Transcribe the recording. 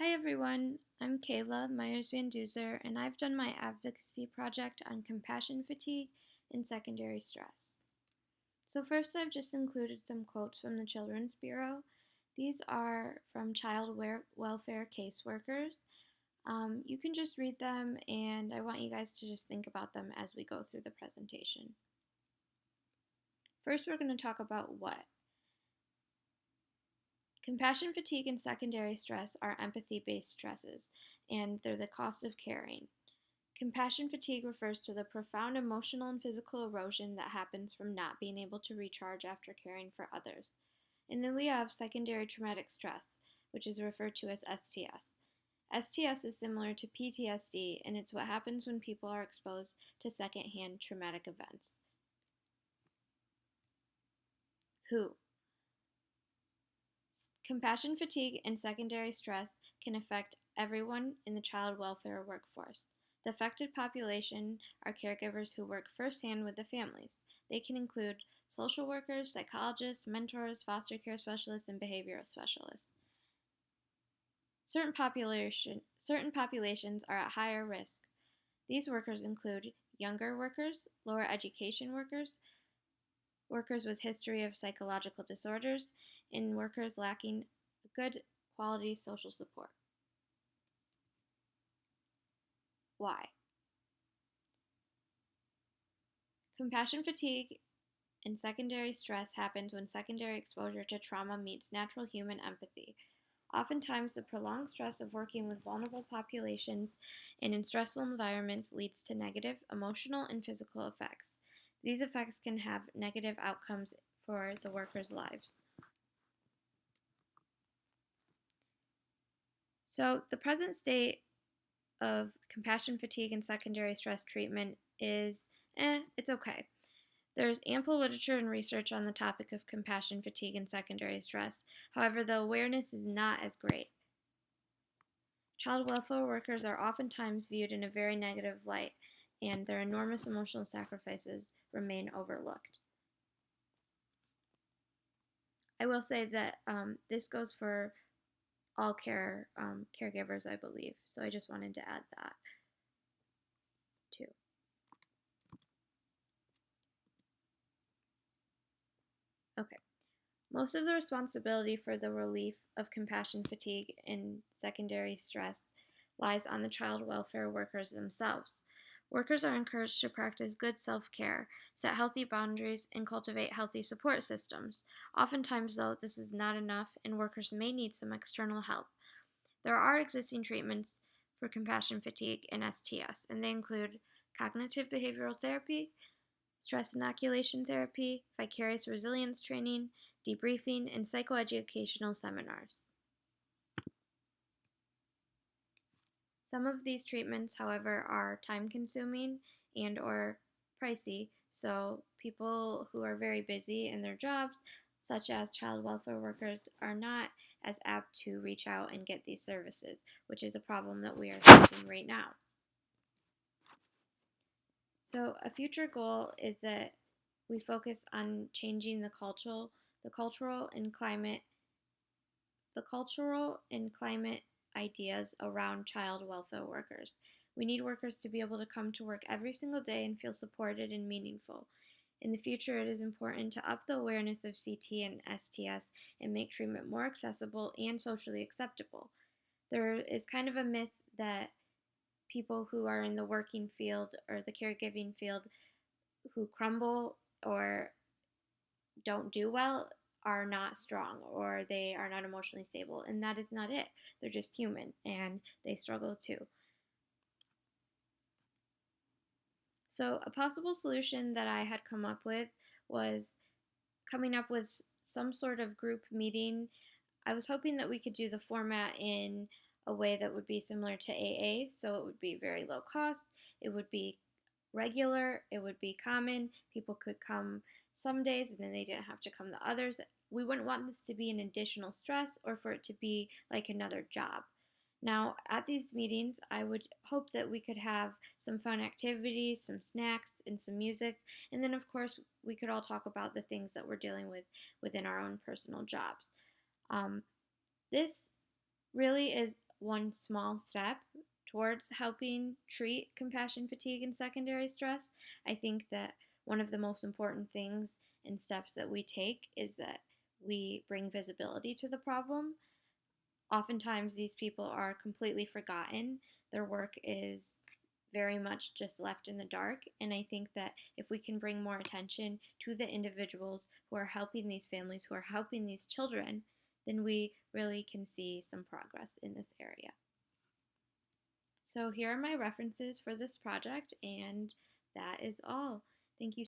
Hi everyone, I'm Kayla Myers Van Duzer, and I've done my advocacy project on compassion fatigue and secondary stress. So, first, I've just included some quotes from the Children's Bureau. These are from child welfare caseworkers. You can just read them, and I want you guys to just think about them as we go through the presentation. First, we're going to talk about what. Compassion fatigue and secondary stress are empathy-based stresses, and they're the cost of caring. Compassion fatigue refers to the profound emotional and physical erosion that happens from not being able to recharge after caring for others. And then we have secondary traumatic stress, which is referred to as STS. STS is similar to PTSD, and it's what happens when people are exposed to secondhand traumatic events. Who? Compassion fatigue and secondary stress can affect everyone in the child welfare workforce. The affected population are caregivers who work firsthand with the families. They can include social workers, psychologists, mentors, foster care specialists, and behavioral specialists. Certain populations are at higher risk. These workers include younger workers, lower education workers, workers with history of psychological disorders, and workers lacking good quality social support. Why? Compassion fatigue and secondary stress happens when secondary exposure to trauma meets natural human empathy. Oftentimes, the prolonged stress of working with vulnerable populations and in stressful environments leads to negative emotional and physical effects. These effects can have negative outcomes for the workers' lives. So, the present state of compassion fatigue and secondary stress treatment is it's okay. There's ample literature and research on the topic of compassion fatigue and secondary stress. However, the awareness is not as great. Child welfare workers are oftentimes viewed in a very negative light, and their enormous emotional sacrifices remain overlooked. I will say that this goes for all caregivers, I believe. So I just wanted to add that too. Okay. Most of the responsibility for the relief of compassion fatigue and secondary stress lies on the child welfare workers themselves. Workers are encouraged to practice good self-care, set healthy boundaries, and cultivate healthy support systems. Oftentimes, though, this is not enough, and workers may need some external help. There are existing treatments for compassion fatigue and STS, and they include cognitive behavioral therapy, stress inoculation therapy, vicarious resilience training, debriefing, and psychoeducational seminars. Some of these treatments, however, are time-consuming and or pricey, so people who are very busy in their jobs, such as child welfare workers, are not as apt to reach out and get these services, which is a problem that we are facing right now. So a future goal is that we focus on changing the cultural and climate ideas around child welfare workers. We need workers to be able to come to work every single day and feel supported and meaningful. In the future, it is important to up the awareness of CT and STS and make treatment more accessible and socially acceptable. There is kind of a myth that people who are in the working field or the caregiving field who crumble or don't do well are not strong or they are not emotionally stable, and that is not it. They're just human and they struggle too. So a possible solution that I had come up with was coming up with some sort of group meeting. I was hoping that we could do the format in a way that would be similar to AA, so it would be very low cost, it would be regular, it would be common, people could come some days and then they didn't have to come the others. We wouldn't want this to be an additional stress or for it to be like another job. Now, at these meetings, I would hope that we could have some fun activities, some snacks, and some music. And then, of course, we could all talk about the things that we're dealing with within our own personal jobs. This really is one small step towards helping treat compassion fatigue and secondary stress. I think that one of the most important things and steps that we take is that we bring visibility to the problem. Oftentimes, these people are completely forgotten. Their work is very much just left in the dark. And I think that if we can bring more attention to the individuals who are helping these families, who are helping these children, then we really can see some progress in this area. So here are my references for this project, and that is all. Thank you